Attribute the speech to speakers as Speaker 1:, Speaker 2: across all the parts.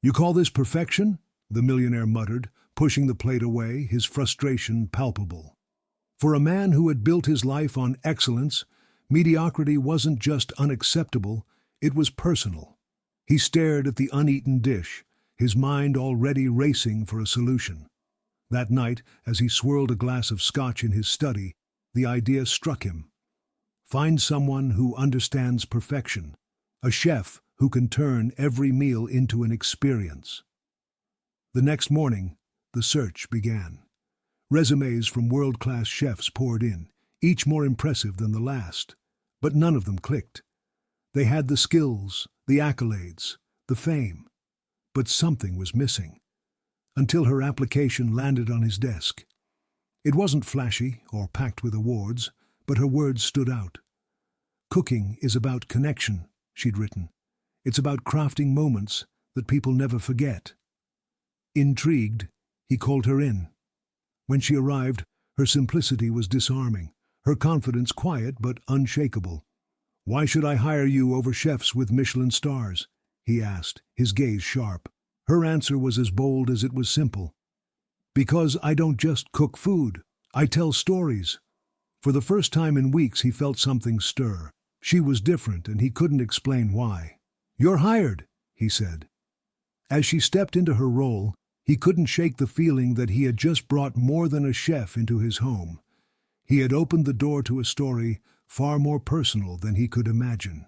Speaker 1: "You call this perfection?" the millionaire muttered, pushing the plate away, his frustration palpable. For a man who had built his life on excellence, mediocrity wasn't just unacceptable, it was personal. He stared at the uneaten dish, his mind already racing for a solution. That night, as he swirled a glass of scotch in his study, the idea struck him. Find someone who understands perfection, a chef who can turn every meal into an experience. The next morning, the search began. Resumes from world-class chefs poured in, each more impressive than the last, but none of them clicked. They had the skills, the accolades, the fame, but something was missing, until her application landed on his desk. It wasn't flashy or packed with awards, but her words stood out. "Cooking is about connection," she'd written. "It's about crafting moments that people never forget." Intrigued, he called her in. When she arrived, her simplicity was disarming, her confidence quiet but unshakable. "Why should I hire you over chefs with Michelin stars?" he asked, his gaze sharp. Her answer was as bold as it was simple. "Because I don't just cook food, I tell stories." For the first time in weeks he felt something stir. She was different and he couldn't explain why. "You're hired," he said. As she stepped into her role, he couldn't shake the feeling that he had just brought more than a chef into his home. He had opened the door to a story far more personal than he could imagine.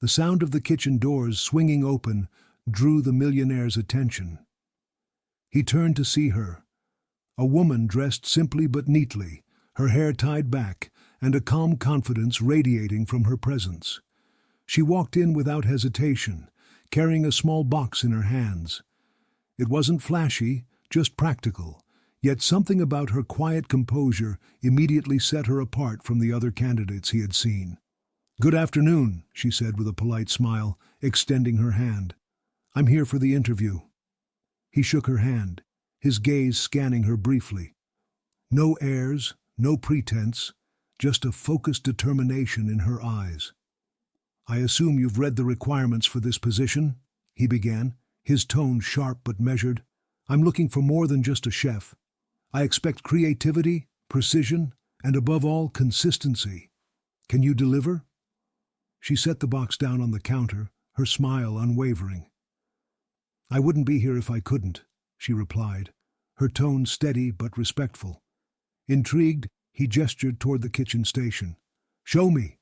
Speaker 1: The sound of the kitchen doors swinging open drew the millionaire's attention. He turned to see her, a woman dressed simply but neatly, her hair tied back, and a calm confidence radiating from her presence. She walked in without hesitation, carrying a small box in her hands. It wasn't flashy, just practical, yet something about her quiet composure immediately set her apart from the other candidates he had seen. "Good afternoon," she said with a polite smile, extending her hand. "I'm here for the interview." He shook her hand, his gaze scanning her briefly. No airs, no pretense, just a focused determination in her eyes. "I assume you've read the requirements for this position?" he began, his tone sharp but measured. "I'm looking for more than just a chef. I expect creativity, precision, and above all, consistency. Can you deliver?" She set the box down on the counter, her smile unwavering. "I wouldn't be here if I couldn't," she replied, her tone steady but respectful. Intrigued, he gestured toward the kitchen station. "Show me."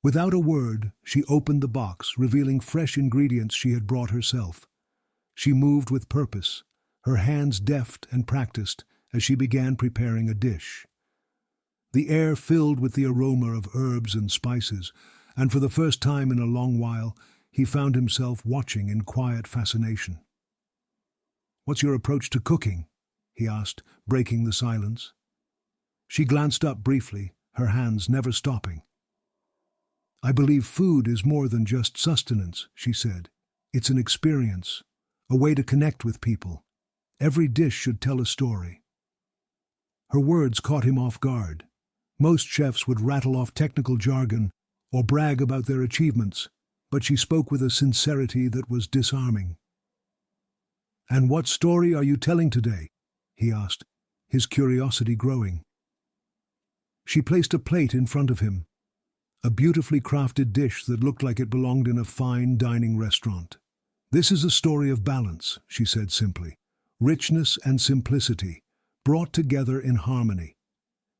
Speaker 1: Without a word, she opened the box, revealing fresh ingredients she had brought herself. She moved with purpose, her hands deft and practiced as she began preparing a dish. The air filled with the aroma of herbs and spices, and for the first time in a long while, he found himself watching in quiet fascination. "What's your approach to cooking?" he asked, breaking the silence. She glanced up briefly, her hands never stopping. "I believe food is more than just sustenance," she said. "It's an experience, a way to connect with people. Every dish should tell a story." Her words caught him off guard. Most chefs would rattle off technical jargon or brag about their achievements, but she spoke with a sincerity that was disarming. "And what story are you telling today?" he asked, his curiosity growing. She placed a plate in front of him, a beautifully crafted dish that looked like it belonged in a fine dining restaurant. "This is a story of balance," she said simply. "Richness and simplicity, brought together in harmony."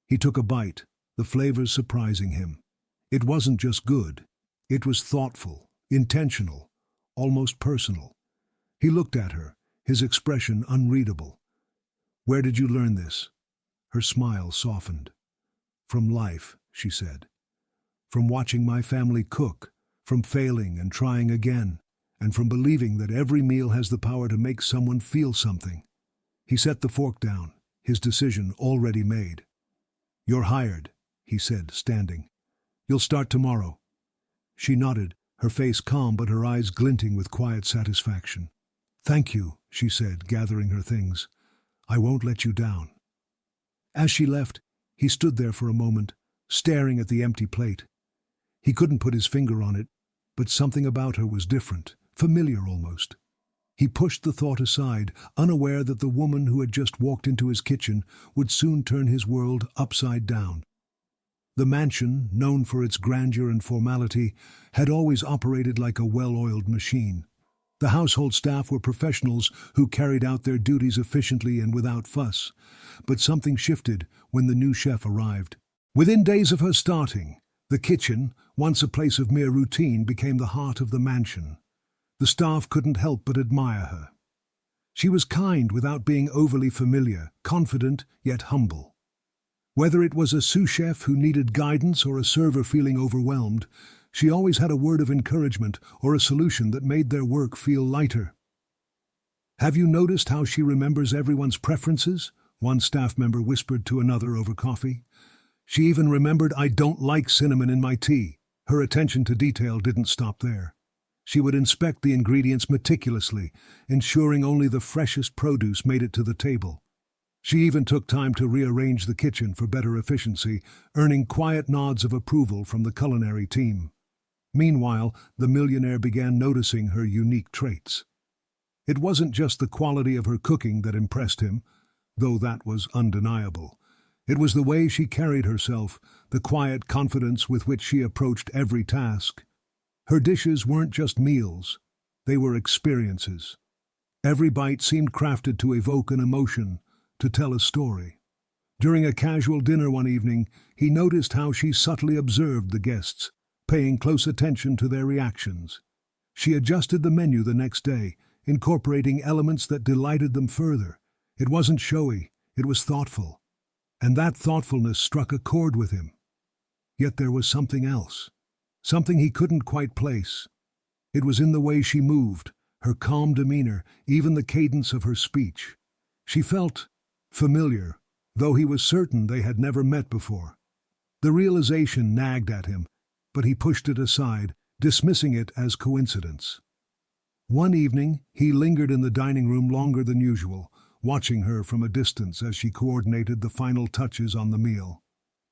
Speaker 1: He took a bite, the flavors surprising him. It wasn't just good. It was thoughtful, intentional, almost personal. He looked at her, his expression unreadable. "Where did you learn this?" Her smile softened. "From life," she said. "From watching my family cook, from failing and trying again, and from believing that every meal has the power to make someone feel something." He set the fork down, his decision already made. "You're hired," he said, standing. "You'll start tomorrow." She nodded, her face calm but her eyes glinting with quiet satisfaction. "Thank you," she said, gathering her things. "I won't let you down." As she left, he stood there for a moment, staring at the empty plate. He couldn't put his finger on it, but something about her was different, familiar almost. He pushed the thought aside, unaware that the woman who had just walked into his kitchen would soon turn his world upside down. The mansion, known for its grandeur and formality, had always operated like a well-oiled machine. The household staff were professionals who carried out their duties efficiently and without fuss. But something shifted when the new chef arrived. Within days of her starting, the kitchen, once a place of mere routine, became the heart of the mansion. The staff couldn't help but admire her. She was kind without being overly familiar, confident yet humble. Whether it was a sous chef who needed guidance or a server feeling overwhelmed, she always had a word of encouragement or a solution that made their work feel lighter. "Have you noticed how she remembers everyone's preferences?" one staff member whispered to another over coffee. "She even remembered I don't like cinnamon in my tea." Her attention to detail didn't stop there. She would inspect the ingredients meticulously, ensuring only the freshest produce made it to the table. She even took time to rearrange the kitchen for better efficiency, earning quiet nods of approval from the culinary team. Meanwhile, the millionaire began noticing her unique traits. It wasn't just the quality of her cooking that impressed him, though that was undeniable. It was the way she carried herself, the quiet confidence with which she approached every task. Her dishes weren't just meals, they were experiences. Every bite seemed crafted to evoke an emotion, to tell a story. During a casual dinner one evening, he noticed how she subtly observed the guests, paying close attention to their reactions. She adjusted the menu the next day, incorporating elements that delighted them further. It wasn't showy, it was thoughtful. And that thoughtfulness struck a chord with him. Yet there was something else, something he couldn't quite place. It was in the way she moved, her calm demeanor, even the cadence of her speech. She felt familiar, though he was certain they had never met before. The realization nagged at him, but he pushed it aside, dismissing it as coincidence. One evening, he lingered in the dining room longer than usual, watching her from a distance as she coordinated the final touches on the meal.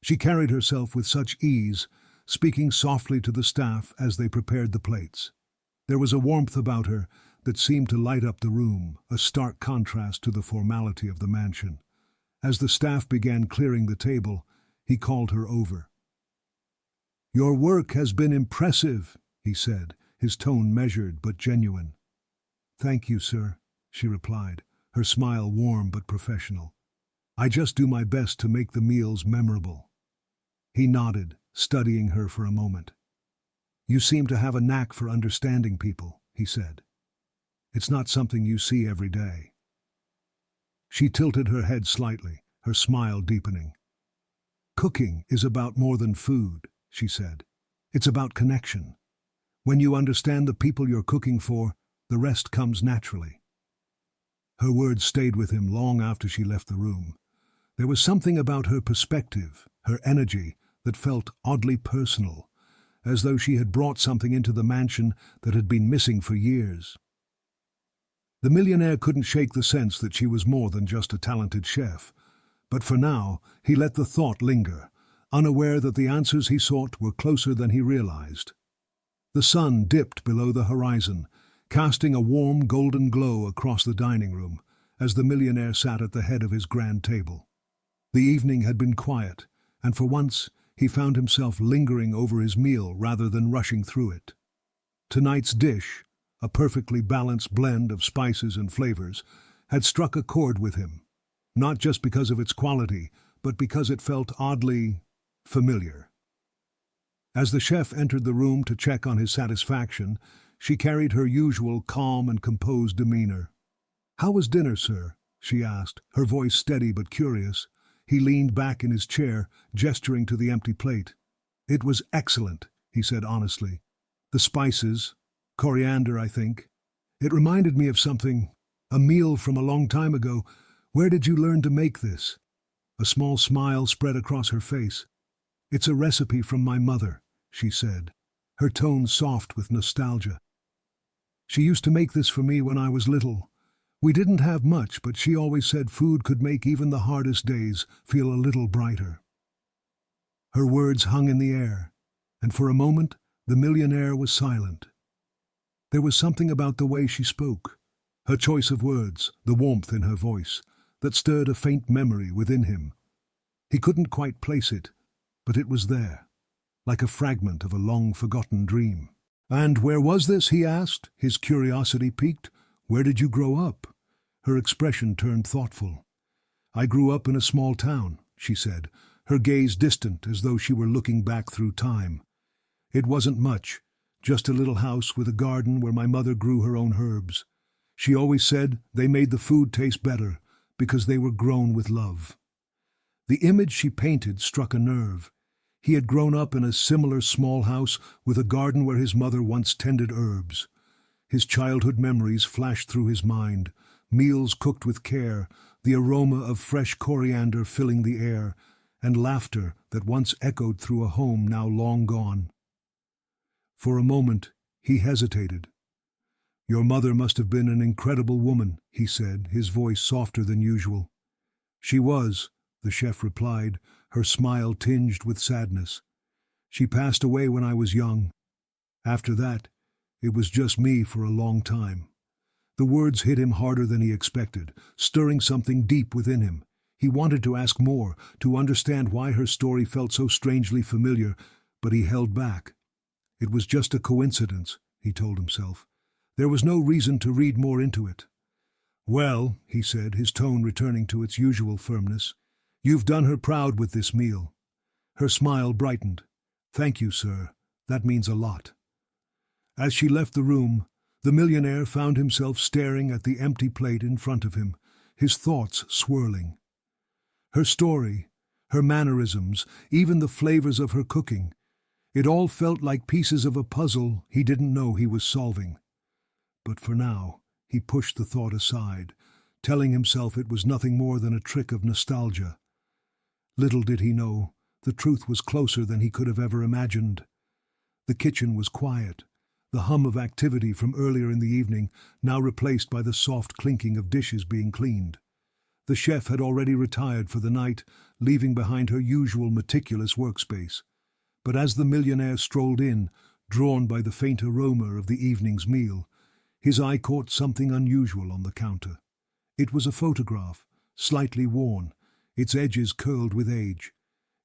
Speaker 1: She carried herself with such ease, speaking softly to the staff as they prepared the plates. There was a warmth about her that seemed to light up the room, a stark contrast to the formality of the mansion. As the staff began clearing the table, he called her over. "Your work has been impressive," he said, his tone measured but genuine. "Thank you, sir," she replied, her smile warm but professional. "I just do my best to make the meals memorable." He nodded, studying her for a moment. "You seem to have a knack for understanding people," he said. "It's not something you see every day." She tilted her head slightly, her smile deepening. "Cooking is about more than food," she said. "It's about connection. When you understand the people you're cooking for, the rest comes naturally." Her words stayed with him long after she left the room. There was something about her perspective, her energy, that felt oddly personal, as though she had brought something into the mansion that had been missing for years. The millionaire couldn't shake the sense that she was more than just a talented chef, but for now he let the thought linger, unaware that the answers he sought were closer than he realized. The sun dipped below the horizon, casting a warm golden glow across the dining room as the millionaire sat at the head of his grand table. The evening had been quiet, and for once he found himself lingering over his meal rather than rushing through it. Tonight's dish, a perfectly balanced blend of spices and flavors, had struck a chord with him, not just because of its quality, but because it felt oddly familiar. As the chef entered the room to check on his satisfaction, she carried her usual calm and composed demeanor. "How was dinner, sir?" she asked, her voice steady but curious. He leaned back in his chair, gesturing to the empty plate. "It was excellent," he said honestly. "The spices, coriander, I think. It reminded me of something, a meal from a long time ago. Where did you learn to make this?" A small smile spread across her face. "It's a recipe from my mother," she said, her tone soft with nostalgia. "She used to make this for me when I was little. We didn't have much, but she always said food could make even the hardest days feel a little brighter." Her words hung in the air, and for a moment the millionaire was silent. There was something about the way she spoke, Her choice of words, the warmth in her voice, that stirred a faint memory within him. He couldn't quite place it, but it was there, like a fragment of a long-forgotten dream. "And where was this?" he asked, his curiosity piqued. "Where did you grow up?" Her expression turned thoughtful. "I grew up in a small town," she said, her gaze distant as though she were looking back through time. "It wasn't much, just a little house with a garden where my mother grew her own herbs. She always said they made the food taste better because they were grown with love." The image she painted struck a nerve. He had grown up in a similar small house with a garden where his mother once tended herbs. His childhood memories flashed through his mind, meals cooked with care, the aroma of fresh coriander filling the air, and laughter that once echoed through a home now long gone. For a moment, he hesitated. "Your mother must have been an incredible woman," he said, his voice softer than usual. "She was," the chef replied, her smile tinged with sadness. "She passed away when I was young. After that, it was just me for a long time." The words hit him harder than he expected, stirring something deep within him. He wanted to ask more, to understand why her story felt so strangely familiar, but he held back. It was just a coincidence, he told himself. There was no reason to read more into it. "Well," he said, his tone returning to its usual firmness, "you've done her proud with this meal." Her smile brightened. "Thank you, sir. That means a lot." As she left the room, the millionaire found himself staring at the empty plate in front of him, his thoughts swirling. Her story, her mannerisms, even the flavors of her cooking, it all felt like pieces of a puzzle he didn't know he was solving. But for now, he pushed the thought aside, telling himself it was nothing more than a trick of nostalgia. Little did he know, the truth was closer than he could have ever imagined. The kitchen was quiet, the hum of activity from earlier in the evening now replaced by the soft clinking of dishes being cleaned. The chef had already retired for the night, leaving behind her usual meticulous workspace. But as the millionaire strolled in, drawn by the faint aroma of the evening's meal, his eye caught something unusual on the counter. It was a photograph, slightly worn, its edges curled with age.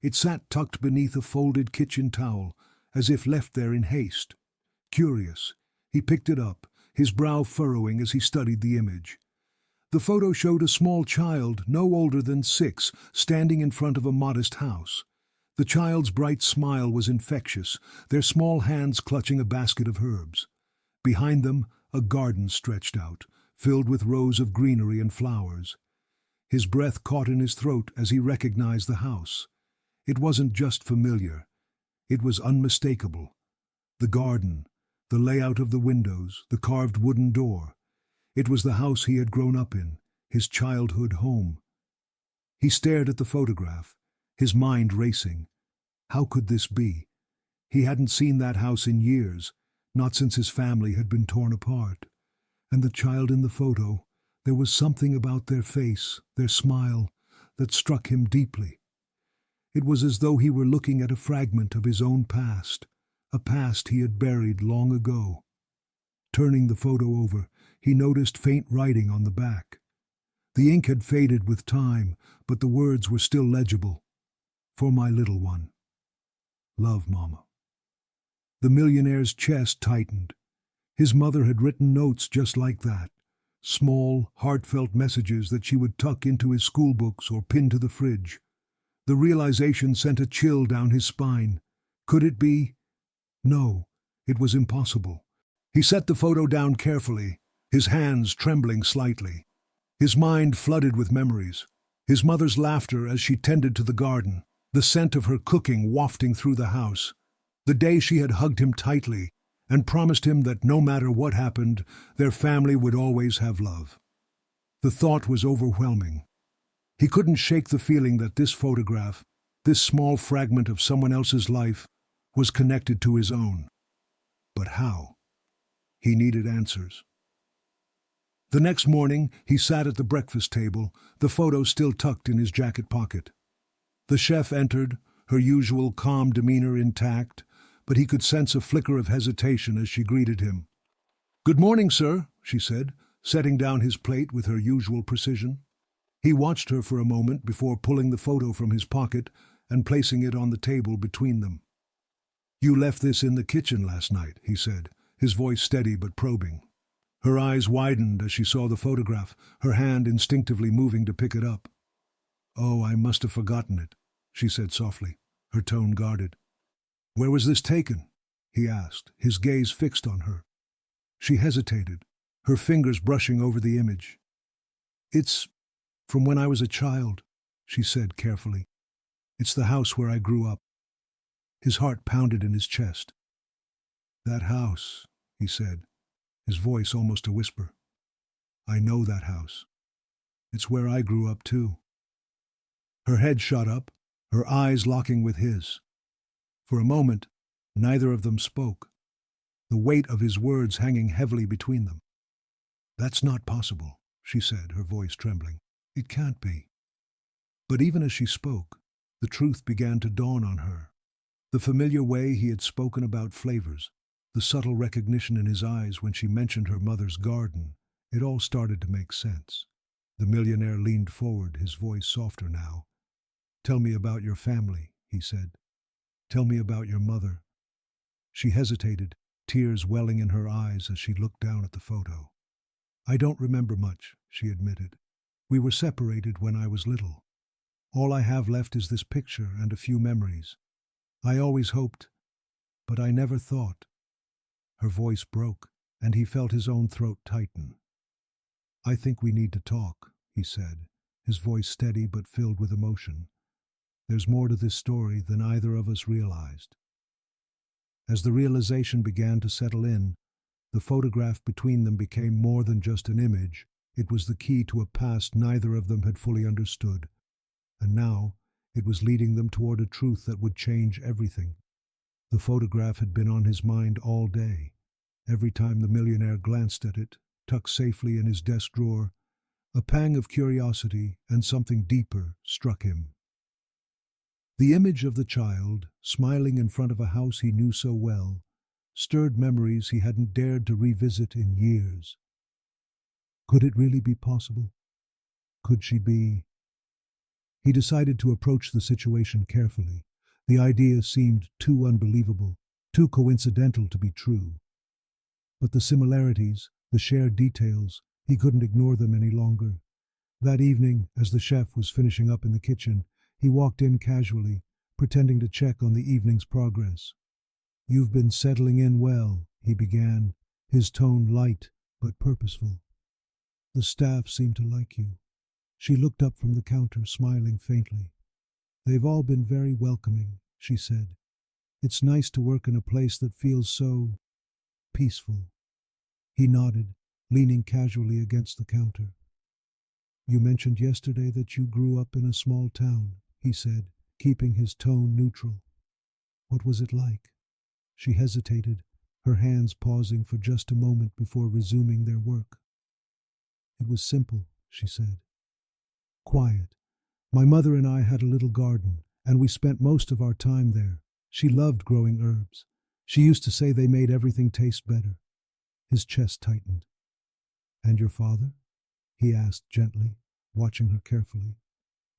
Speaker 1: It sat tucked beneath a folded kitchen towel, as if left there in haste. Curious, he picked it up, his brow furrowing as he studied the image. The photo showed a small child, no older than 6, standing in front of a modest house. The child's bright smile was infectious, their small hands clutching a basket of herbs. Behind them, a garden stretched out, filled with rows of greenery and flowers. His breath caught in his throat as he recognized the house. It wasn't just familiar. It was unmistakable. The garden, the layout of the windows, the carved wooden door. It was the house he had grown up in, his childhood home. He stared at the photograph, his mind racing. How could this be? He hadn't seen that house in years, not since his family had been torn apart. And the child in the photo, there was something about their face, their smile, that struck him deeply. It was as though he were looking at a fragment of his own past, a past he had buried long ago. Turning the photo over, he noticed faint writing on the back. The ink had faded with time, but the words were still legible. "For my little one. Love, Mama." The millionaire's chest tightened. His mother had written notes just like that, small, heartfelt messages that she would tuck into his schoolbooks or pin to the fridge. The realization sent a chill down his spine. Could it be? No, it was impossible. He set the photo down carefully, his hands trembling slightly. His mind flooded with memories. His mother's laughter as she tended to the garden, the scent of her cooking wafting through the house. The day she had hugged him tightly and promised him that no matter what happened, their family would always have love. The thought was overwhelming. He couldn't shake the feeling that this photograph, this small fragment of someone else's life, was connected to his own. But how? He needed answers. The next morning, he sat at the breakfast table, the photo still tucked in his jacket pocket. The chef entered, her usual calm demeanor intact, but he could sense a flicker of hesitation as she greeted him. "Good morning, sir," she said, setting down his plate with her usual precision. He watched her for a moment before pulling the photo from his pocket and placing it on the table between them. "You left this in the kitchen last night," he said, his voice steady but probing. Her eyes widened as she saw the photograph, her hand instinctively moving to pick it up. "Oh, I must have forgotten it," she said softly, her tone guarded. "Where was this taken?" he asked, his gaze fixed on her. She hesitated, her fingers brushing over the image. "It's from when I was a child," she said carefully. "It's the house where I grew up." His heart pounded in his chest. "That house," he said, his voice almost a whisper. "I know that house. It's where I grew up too." Her head shot up, her eyes locking with his. For a moment, neither of them spoke, the weight of his words hanging heavily between them. "That's not possible," she said, her voice trembling. "It can't be." But even as she spoke, the truth began to dawn on her. The familiar way he had spoken about flavors, the subtle recognition in his eyes when she mentioned her mother's garden, it all started to make sense. The millionaire leaned forward, his voice softer now. "Tell me about your family," he said. "Tell me about your mother." She hesitated, tears welling in her eyes as she looked down at the photo. "I don't remember much," she admitted. "We were separated when I was little. All I have left is this picture and a few memories. I always hoped, but I never thought." Her voice broke, and he felt his own throat tighten. "I think we need to talk," he said, his voice steady but filled with emotion. "There's more to this story than either of us realized." As the realization began to settle in, the photograph between them became more than just an image. It was the key to a past neither of them had fully understood. And now, it was leading them toward a truth that would change everything. The photograph had been on his mind all day. Every time the millionaire glanced at it, tucked safely in his desk drawer, a pang of curiosity and something deeper struck him. The image of the child, smiling in front of a house he knew so well, stirred memories he hadn't dared to revisit in years. Could it really be possible? Could she be? He decided to approach the situation carefully. The idea seemed too unbelievable, too coincidental to be true. But the similarities, the shared details, he couldn't ignore them any longer. That evening, as the chef was finishing up in the kitchen, he walked in casually, pretending to check on the evening's progress. "You've been settling in well," he began, his tone light but purposeful. "The staff seem to like you." She looked up from the counter, smiling faintly. "They've all been very welcoming," she said. "It's nice to work in a place that feels so peaceful." He nodded, leaning casually against the counter. "You mentioned yesterday that you grew up in a small town," he said, keeping his tone neutral. "What was it like?" She hesitated, her hands pausing for just a moment before resuming their work. "It was simple," she said. "Quiet. My mother and I had a little garden, and we spent most of our time there. She loved growing herbs. She used to say they made everything taste better." His chest tightened. "And your father?" he asked gently, watching her carefully.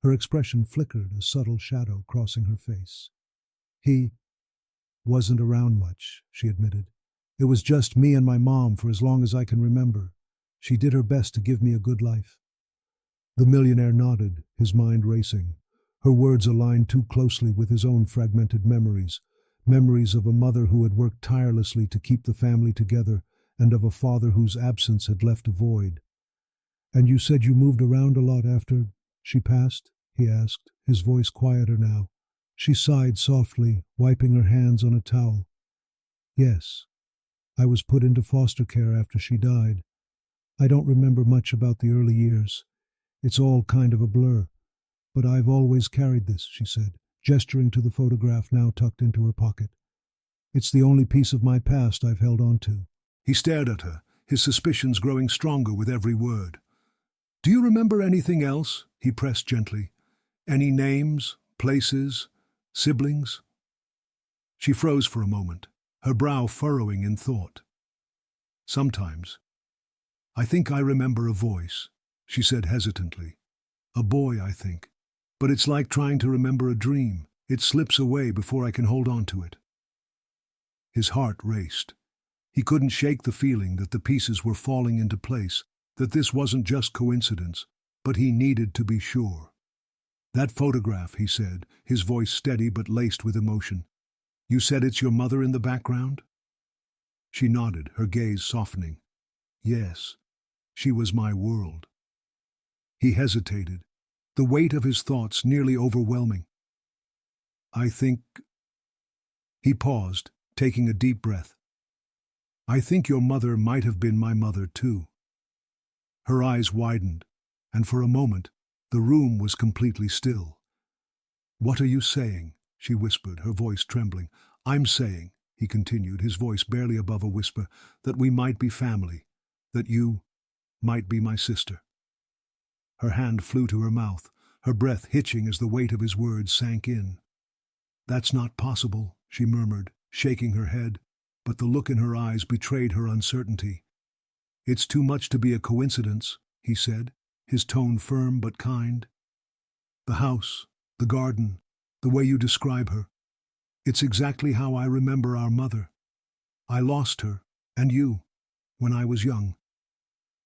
Speaker 1: Her expression flickered, a subtle shadow crossing her face. "He wasn't around much," she admitted. "It was just me and my mom for as long as I can remember. She did her best to give me a good life." The millionaire nodded, his mind racing. Her words aligned too closely with his own fragmented memories, memories of a mother who had worked tirelessly to keep the family together and of a father whose absence had left a void. "And you said you moved around a lot after she passed?" he asked, his voice quieter now. She sighed softly, wiping her hands on a towel. "Yes. I was put into foster care after she died. I don't remember much about the early years. It's all kind of a blur. But I've always carried this," she said, gesturing to the photograph now tucked into her pocket. "It's the only piece of my past I've held on to." He stared at her, his suspicions growing stronger with every word. "Do you remember anything else?" he pressed gently. "Any names, places, siblings?" She froze for a moment, her brow furrowing in thought. "Sometimes. I think I remember a voice, she said hesitantly. A boy, I think. But it's like trying to remember a dream. It slips away before I can hold on to it. His heart raced. He couldn't shake the feeling that the pieces were falling into place, that this wasn't just coincidence, but he needed to be sure. That photograph, he said, his voice steady but laced with emotion. You said it's your mother in the background? She nodded, her gaze softening. Yes, she was my world. He hesitated, the weight of his thoughts nearly overwhelming. I think... He paused, taking a deep breath. I think your mother might have been my mother too. Her eyes widened, and for a moment, the room was completely still. What are you saying? She whispered, her voice trembling. I'm saying, he continued, his voice barely above a whisper, that we might be family, that you might be my sister. Her hand flew to her mouth, her breath hitching as the weight of his words sank in. That's not possible, she murmured, shaking her head, but the look in her eyes betrayed her uncertainty. It's too much to be a coincidence, he said, his tone firm but kind. The house, the garden, the way you describe her. It's exactly how I remember our mother. I lost her, and you, when I was young.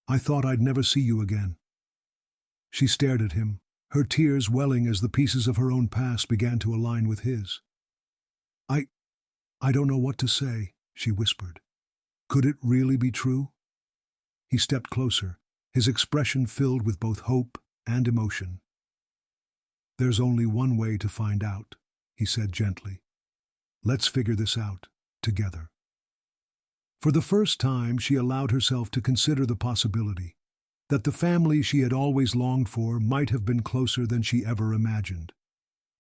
Speaker 1: I thought I'd never see you again. She stared at him, her tears welling as the pieces of her own past began to align with his. I don't know what to say, she whispered. Could it really be true? He stepped closer, his expression filled with both hope and emotion. There's only one way to find out, he said gently. Let's figure this out, together. For the first time, she allowed herself to consider the possibility that the family she had always longed for might have been closer than she ever imagined.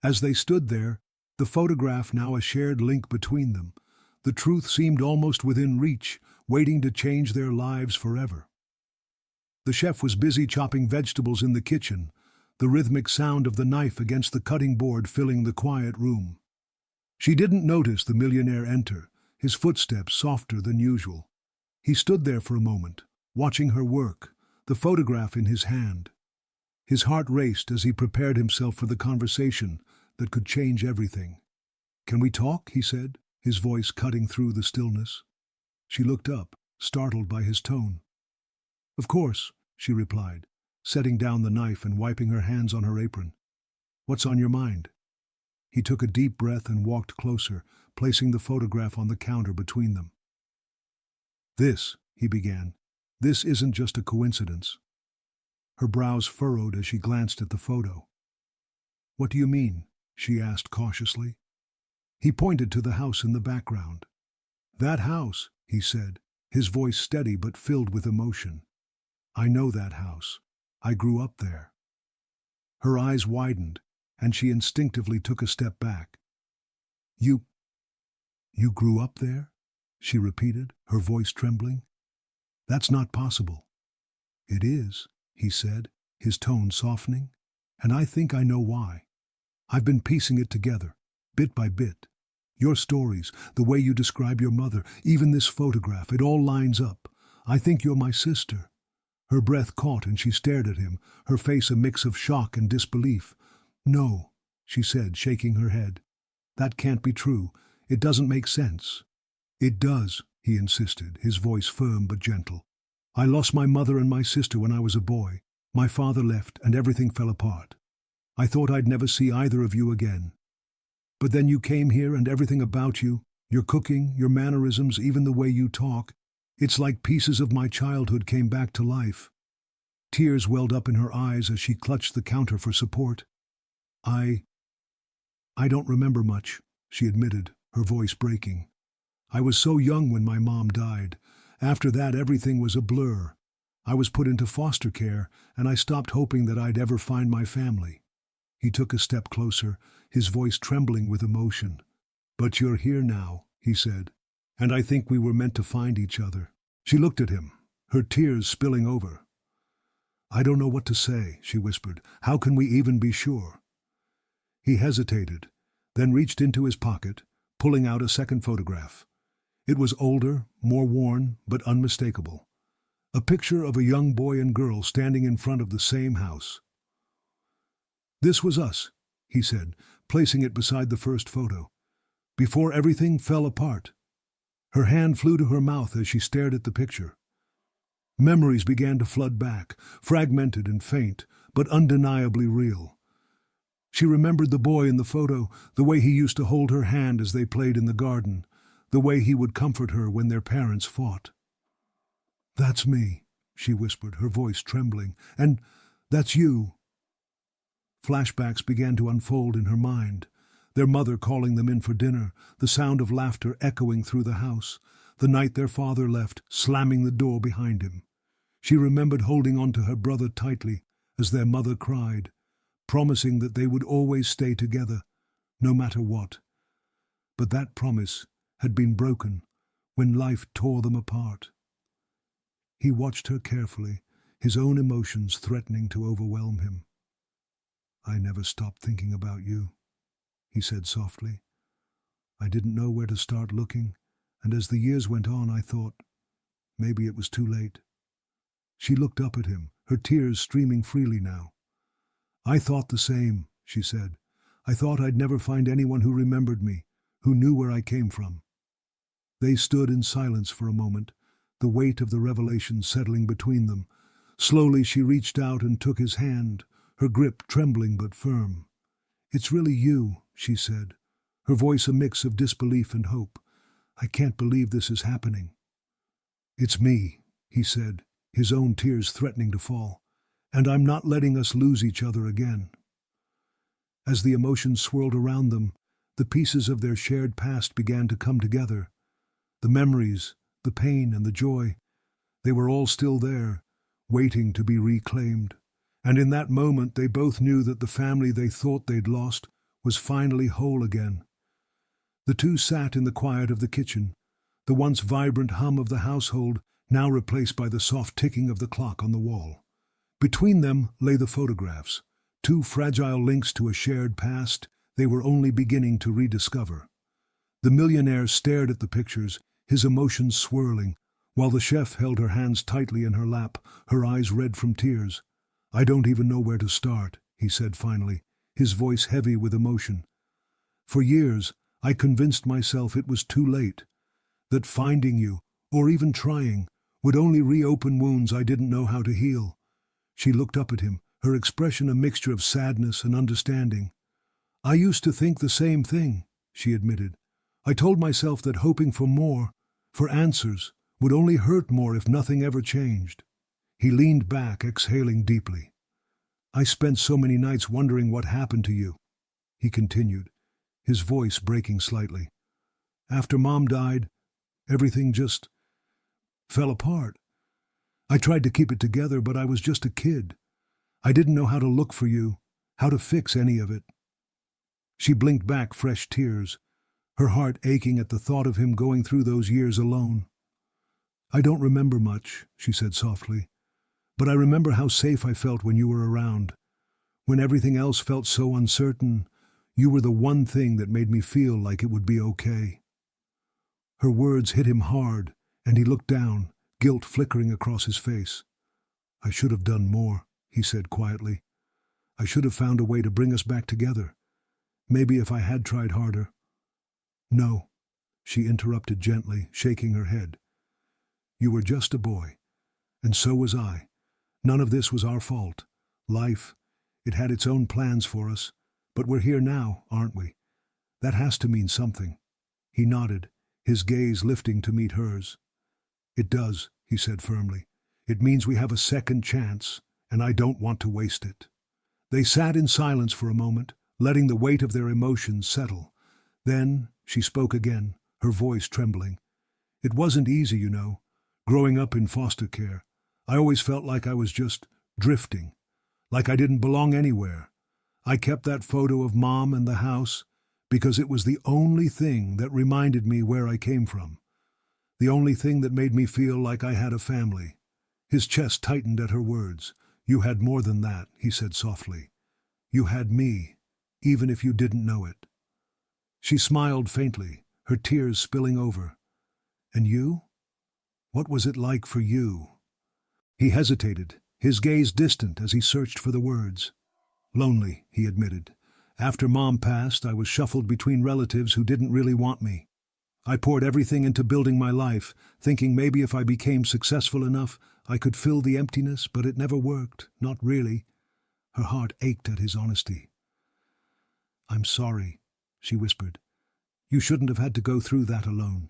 Speaker 1: As they stood there, the photograph now a shared link between them, the truth seemed almost within reach, waiting to change their lives forever. The chef was busy chopping vegetables in the kitchen, the rhythmic sound of the knife against the cutting board filling the quiet room. She didn't notice the millionaire enter, his footsteps softer than usual. He stood there for a moment, watching her work, the photograph in his hand. His heart raced as he prepared himself for the conversation that could change everything. Can we talk? He said, his voice cutting through the stillness. She looked up, startled by his tone. Of course, she replied, setting down the knife and wiping her hands on her apron. What's on your mind? He took a deep breath and walked closer, placing the photograph on the counter between them. This, he began, this isn't just a coincidence. Her brows furrowed as she glanced at the photo. What do you mean? She asked cautiously. He pointed to the house in the background. That house, he said, his voice steady but filled with emotion. I know that house. I grew up there. Her eyes widened, and she instinctively took a step back. You grew up there? She repeated, her voice trembling. That's not possible. It is, he said, his tone softening, and I think I know why. I've been piecing it together, bit by bit. Your stories, the way you describe your mother, even this photograph, it all lines up. I think you're my sister. Her breath caught and she stared at him, her face a mix of shock and disbelief. No, she said, shaking her head. That can't be true. It doesn't make sense. It does, he insisted, his voice firm but gentle. I lost my mother and my sister when I was a boy. My father left and everything fell apart. I thought I'd never see either of you again. But then you came here and everything about you, your cooking, your mannerisms, even the way you talk, it's like pieces of my childhood came back to life. Tears welled up in her eyes as she clutched the counter for support. I don't remember much, she admitted, her voice breaking. I was so young when my mom died. After that, everything was a blur. I was put into foster care, and I stopped hoping that I'd ever find my family. He took a step closer, his voice trembling with emotion. But you're here now, he said, and I think we were meant to find each other. She looked at him, her tears spilling over. I don't know what to say, she whispered. How can we even be sure? He hesitated, then reached into his pocket, pulling out a second photograph. It was older, more worn, but unmistakable. A picture of a young boy and girl standing in front of the same house. "This was us," he said, placing it beside the first photo. "Before everything fell apart." Her hand flew to her mouth as she stared at the picture. Memories began to flood back, fragmented and faint, but undeniably real. She remembered the boy in the photo, the way he used to hold her hand as they played in the garden, the way he would comfort her when their parents fought. "That's me," she whispered, her voice trembling. "And that's you." Flashbacks began to unfold in her mind. Their mother calling them in for dinner, the sound of laughter echoing through the house, the night their father left, slamming the door behind him. She remembered holding on to her brother tightly as their mother cried, promising that they would always stay together, no matter what. But that promise had been broken when life tore them apart. He watched her carefully, his own emotions threatening to overwhelm him. "I never stopped thinking about you," he said softly. "I didn't know where to start looking, and as the years went on I thought, maybe it was too late." She looked up at him, her tears streaming freely now. "I thought the same," she said. "I thought I'd never find anyone who remembered me, who knew where I came from." They stood in silence for a moment, the weight of the revelation settling between them. Slowly she reached out and took his hand, her grip trembling but firm. "It's really you," she said, her voice a mix of disbelief and hope. "I can't believe this is happening." "It's me," he said, his own tears threatening to fall. "And I'm not letting us lose each other again." As the emotions swirled around them, the pieces of their shared past began to come together. The memories, the pain and the joy, they were all still there, waiting to be reclaimed. And in that moment they both knew that the family they thought they'd lost was finally whole again. The two sat in the quiet of the kitchen, the once vibrant hum of the household now replaced by the soft ticking of the clock on the wall. Between them lay the photographs, two fragile links to a shared past they were only beginning to rediscover. The millionaire stared at the pictures, his emotions swirling, while the chef held her hands tightly in her lap, her eyes red from tears. "I don't even know where to start," he said finally, his voice heavy with emotion. "For years, I convinced myself it was too late, that finding you, or even trying, would only reopen wounds I didn't know how to heal." She looked up at him, her expression a mixture of sadness and understanding. "I used to think the same thing," she admitted. "I told myself that hoping for more, for answers, would only hurt more if nothing ever changed." He leaned back, exhaling deeply. "I spent so many nights wondering what happened to you," he continued, his voice breaking slightly. "After Mom died, everything just fell apart. I tried to keep it together, but I was just a kid. I didn't know how to look for you, how to fix any of it." She blinked back fresh tears, her heart aching at the thought of him going through those years alone. "I don't remember much," she said softly, "but I remember how safe I felt when you were around. When everything else felt so uncertain, you were the one thing that made me feel like it would be okay." Her words hit him hard, and he looked down, guilt flickering across his face. "I should have done more," he said quietly. "I should have found a way to bring us back together. Maybe if I had tried harder." "No," she interrupted gently, shaking her head. "You were just a boy, and so was I. None of this was our fault. Life, it had its own plans for us, but we're here now, aren't we? That has to mean something." He nodded, his gaze lifting to meet hers. "It does," he said firmly. "It means we have a second chance, and I don't want to waste it." They sat in silence for a moment, letting the weight of their emotions settle. Then she spoke again, her voice trembling. "It wasn't easy, you know, growing up in foster care. I always felt like I was just drifting, like I didn't belong anywhere. I kept that photo of Mom and the house because it was the only thing that reminded me where I came from. The only thing that made me feel like I had a family." His chest tightened at her words. "You had more than that," he said softly. "You had me, even if you didn't know it." She smiled faintly, her tears spilling over. "And you? What was it like for you?" He hesitated, his gaze distant as he searched for the words. Lonely, he admitted. After Mom passed, I was shuffled between relatives who didn't really want me. I poured everything into building my life, thinking maybe if I became successful enough, I could fill the emptiness, but it never worked, not really. Her heart ached at his honesty. "I'm sorry," she whispered. "You shouldn't have had to go through that alone."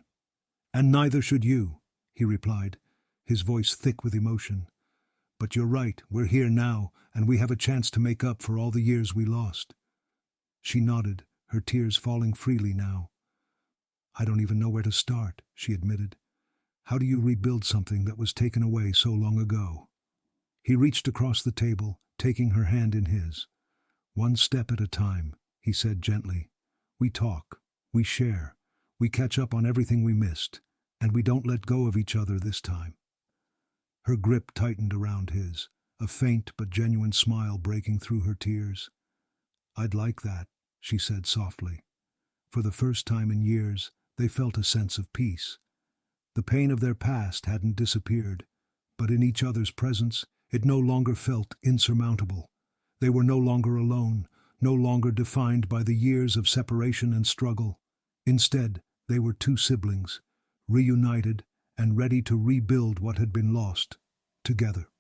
Speaker 1: "And neither should you," he replied, his voice thick with emotion. "But you're right, we're here now, and we have a chance to make up for all the years we lost." She nodded, her tears falling freely now. "I don't even know where to start," she admitted. "How do you rebuild something that was taken away so long ago?" He reached across the table, taking her hand in his. "One step at a time," he said gently. "We talk, we share, we catch up on everything we missed, and we don't let go of each other this time." Her grip tightened around his, a faint but genuine smile breaking through her tears. "I'd like that," she said softly. For the first time in years, they felt a sense of peace. The pain of their past hadn't disappeared, but in each other's presence, it no longer felt insurmountable. They were no longer alone, no longer defined by the years of separation and struggle. Instead, they were two siblings, reunited and ready to rebuild what had been lost, together.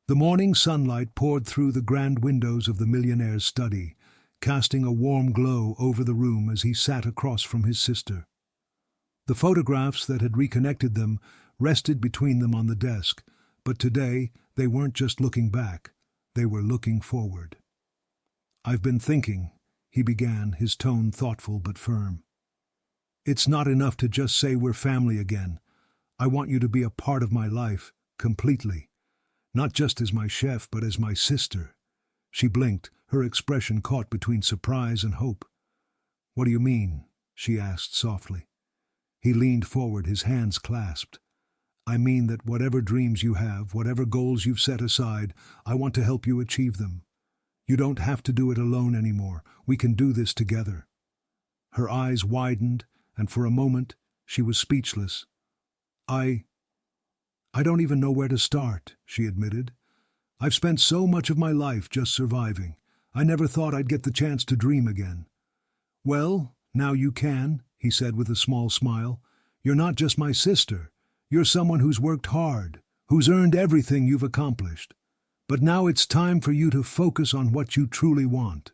Speaker 1: The morning sunlight poured through the grand windows of the millionaire's study, casting a warm glow over the room as he sat across from his sister. The photographs that had reconnected them rested between them on the desk, but today they weren't just looking back, they were looking forward. "I've been thinking," he began, his tone thoughtful but firm. "It's not enough to just say we're family again. I want you to be a part of my life, completely. Not just as my chef, but as my sister." She blinked, her expression caught between surprise and hope. "What do you mean?" she asked softly. He leaned forward, his hands clasped. "I mean that whatever dreams you have, whatever goals you've set aside, I want to help you achieve them. You don't have to do it alone anymore. We can do this together." Her eyes widened, and for a moment she was speechless. I don't even know where to start," she admitted. "I've spent so much of my life just surviving. I never thought I'd get the chance to dream again." "Well, now you can," he said with a small smile. "You're not just my sister. You're someone who's worked hard, who's earned everything you've accomplished. But now it's time for you to focus on what you truly want."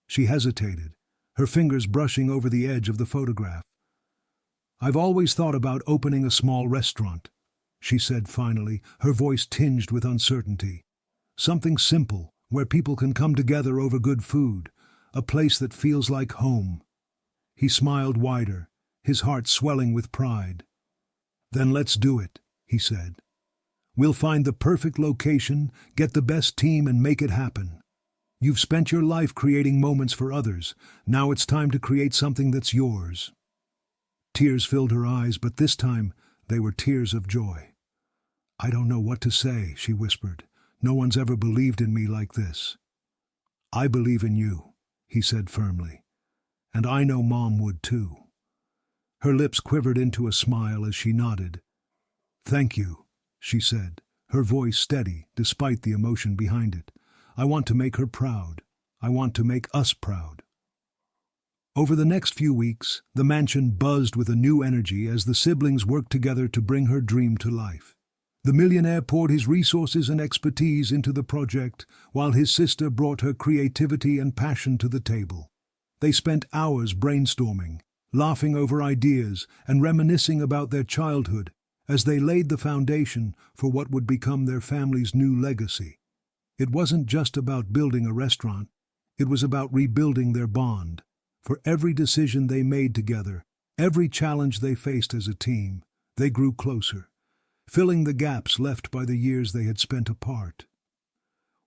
Speaker 1: She hesitated, her fingers brushing over the edge of the photograph. "I've always thought about opening a small restaurant," she said finally, her voice tinged with uncertainty. "Something simple, where people can come together over good food, a place that feels like home." He smiled wider, his heart swelling with pride. "Then let's do it," he said. "We'll find the perfect location, get the best team, and make it happen. You've spent your life creating moments for others. Now it's time to create something that's yours." Tears filled her eyes, but this time they were tears of joy. "I don't know what to say," she whispered. "No one's ever believed in me like this." "I believe in you," he said firmly. "And I know Mom would too." Her lips quivered into a smile as she nodded. "Thank you," she said, her voice steady despite the emotion behind it. "I want to make her proud. I want to make us proud." Over the next few weeks, the mansion buzzed with a new energy as the siblings worked together to bring her dream to life. The millionaire poured his resources and expertise into the project, while his sister brought her creativity and passion to the table. They spent hours brainstorming, laughing over ideas, and reminiscing about their childhood as they laid the foundation for what would become their family's new legacy. It wasn't just about building a restaurant, it was about rebuilding their bond. For every decision they made together, every challenge they faced as a team, they grew closer, filling the gaps left by the years they had spent apart.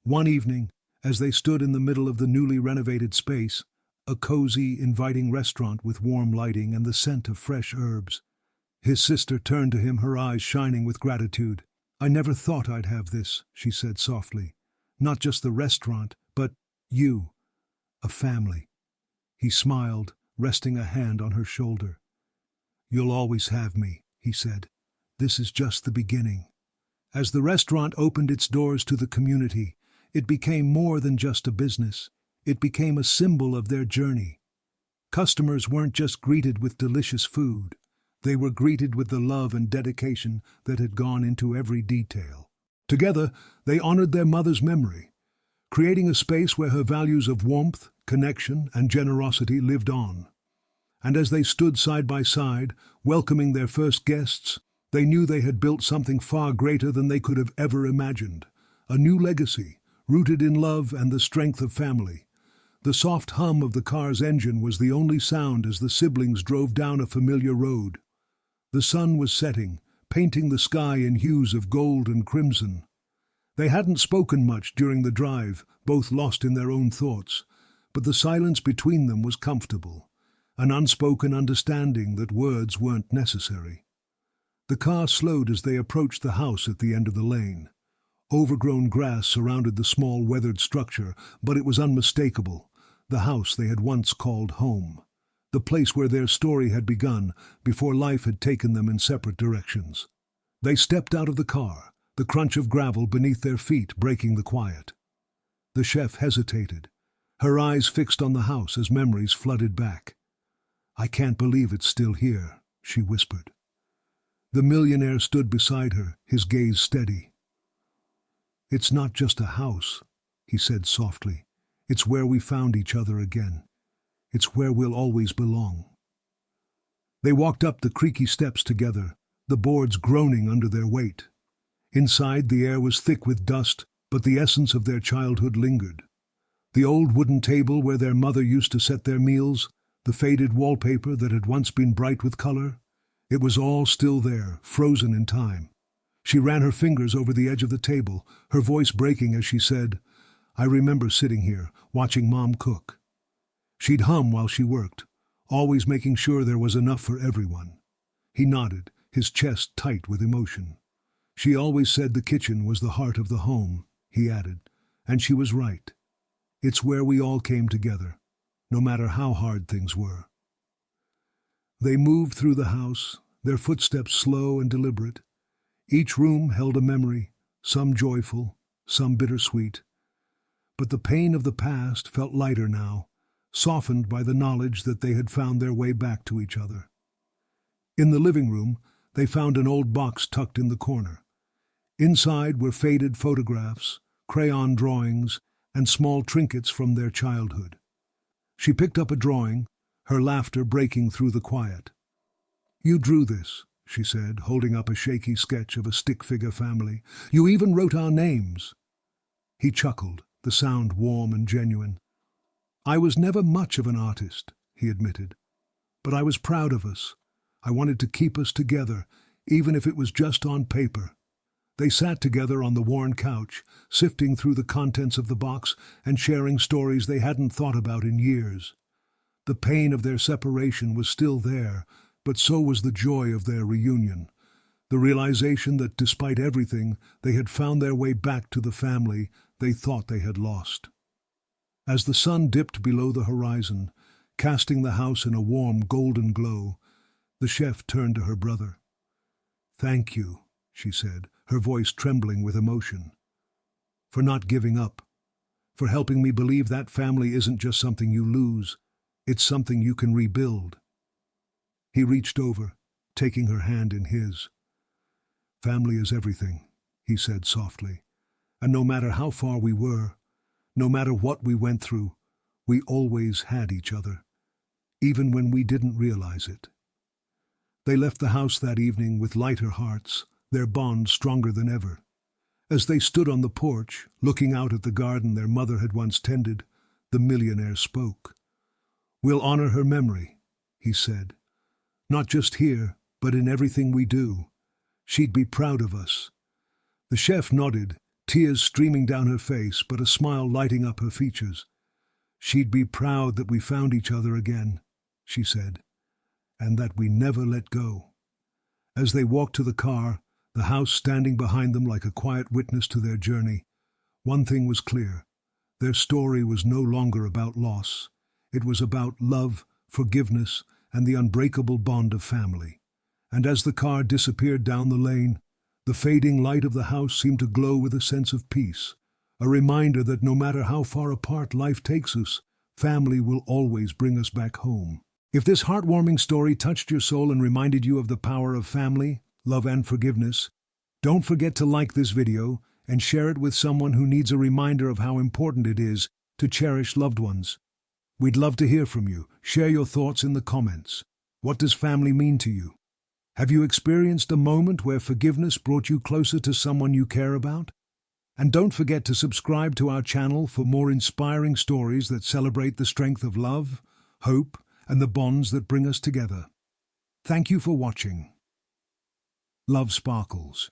Speaker 1: One evening, as they stood in the middle of the newly renovated space, a cozy, inviting restaurant with warm lighting and the scent of fresh herbs, his sister turned to him, her eyes shining with gratitude. "I never thought I'd have this," she said softly. "Not just the restaurant, but you, a family." He smiled, resting a hand on her shoulder. "You'll always have me," he said. "This is just the beginning." As the restaurant opened its doors to the community, it became more than just a business. It became a symbol of their journey. Customers weren't just greeted with delicious food. They were greeted with the love and dedication that had gone into every detail. Together, they honored their mother's memory, creating a space where her values of warmth, connection, and generosity lived on. And as they stood side by side, welcoming their first guests, they knew they had built something far greater than they could have ever imagined. A new legacy, rooted in love and the strength of family. The soft hum of the car's engine was the only sound as the siblings drove down a familiar road. The sun was setting, painting the sky in hues of gold and crimson. They hadn't spoken much during the drive, both lost in their own thoughts, but the silence between them was comfortable, an unspoken understanding that words weren't necessary. The car slowed as they approached the house at the end of the lane. Overgrown grass surrounded the small weathered structure, but it was unmistakable. The house they had once called home. The place where their story had begun before life had taken them in separate directions. They stepped out of the car, the crunch of gravel beneath their feet breaking the quiet. The chef hesitated, her eyes fixed on the house as memories flooded back. "I can't believe it's still here," she whispered. The millionaire stood beside her, his gaze steady. "It's not just a house," he said softly. "It's where we found each other again. It's where we'll always belong." They walked up the creaky steps together, the boards groaning under their weight. Inside, the air was thick with dust, but the essence of their childhood lingered. The old wooden table where their mother used to set their meals, the faded wallpaper that had once been bright with color, it was all still there, frozen in time. She ran her fingers over the edge of the table, her voice breaking as she said, "I remember sitting here, watching Mom cook." She'd hum while she worked, always making sure there was enough for everyone. He nodded, his chest tight with emotion. "She always said the kitchen was the heart of the home," he added, and she was right. It's where we all came together, no matter how hard things were. They moved through the house, their footsteps slow and deliberate. Each room held a memory, some joyful, some bittersweet. But the pain of the past felt lighter now, softened by the knowledge that they had found their way back to each other. In the living room, they found an old box tucked in the corner. Inside were faded photographs, crayon drawings, and small trinkets from their childhood. She picked up a drawing, her laughter breaking through the quiet. "You drew this," she said, holding up a shaky sketch of a stick-figure family. "You even wrote our names." He chuckled, the sound warm and genuine. "I was never much of an artist," he admitted, "but I was proud of us. I wanted to keep us together, even if it was just on paper." They sat together on the worn couch, sifting through the contents of the box and sharing stories they hadn't thought about in years. The pain of their separation was still there, but so was the joy of their reunion. The realization that despite everything, they had found their way back to the family they thought they had lost. As the sun dipped below the horizon, casting the house in a warm golden glow, the chef turned to her brother. "Thank you," she said, her voice trembling with emotion. "For not giving up. For helping me believe that family isn't just something you lose. It's something you can rebuild." He reached over, taking her hand in his. "Family is everything," he said softly. "And no matter how far we were, no matter what we went through, we always had each other, even when we didn't realize it." They left the house that evening with lighter hearts, their bond stronger than ever. As they stood on the porch, looking out at the garden their mother had once tended, the millionaire spoke. "We'll honor her memory," he said. "Not just here, but in everything we do. She'd be proud of us." The chef nodded, tears streaming down her face, but a smile lighting up her features. "She'd be proud that we found each other again," she said, "and that we never let go." As they walked to the car, the house standing behind them like a quiet witness to their journey, one thing was clear. Their story was no longer about loss. It was about love, forgiveness, and the unbreakable bond of family. And as the car disappeared down the lane, The fading light of the house seemed to glow with a sense of peace, a reminder that no matter how far apart life takes us, family will always bring us back home. If this heartwarming story touched your soul and reminded you of the power of family, love, and forgiveness, don't forget to like this video and share it with someone who needs a reminder of how important it is to cherish loved ones. We'd love to hear from you. Share your thoughts in the comments. What does family mean to you? Have you experienced a moment where forgiveness brought you closer to someone you care about? And don't forget to subscribe to our channel for more inspiring stories that celebrate the strength of love, hope, and the bonds that bring us together. Thank you for watching. Love sparkles.